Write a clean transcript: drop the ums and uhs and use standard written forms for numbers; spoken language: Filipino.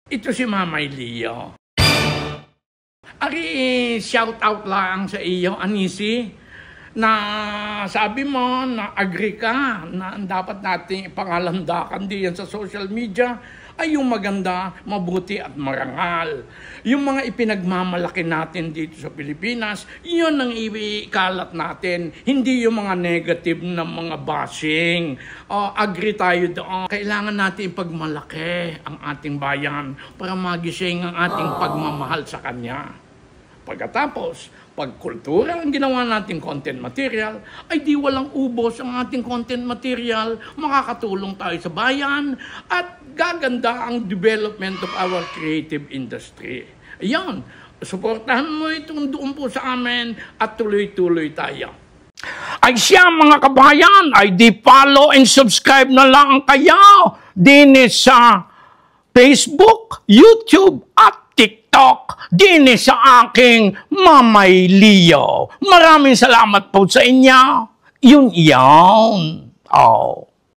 Ito si Mamay Leo. Ari, shout out lang sa iyo, Anisi, na sabi mo na agree ka na dapat nating ipangalandakan diyan sa social media ay yung maganda, mabuti at marangal. Yung mga ipinagmamalaki natin dito sa Pilipinas, yun ang ikalat natin, hindi yung mga negative na mga bashing. Agree tayo doon. Kailangan natin ipagmalaki ang ating bayan para magising ang ating pagmamahal sa kanya. Pagkatapos, pag kultura ang ginawa nating content material, ay di walang ubos ang ating content material, makakatulong tayo sa bayan, at gaganda ang development of our creative industry. Ayan, suportahan mo itong doon po sa amin at tuloy-tuloy tayo. Ay siya mga kabayan, ay di follow and subscribe na lang kayo din sa Facebook, YouTube at TikTok, din sa aking Mamay Leo. Maraming salamat po sa inyo. Yun. Oh.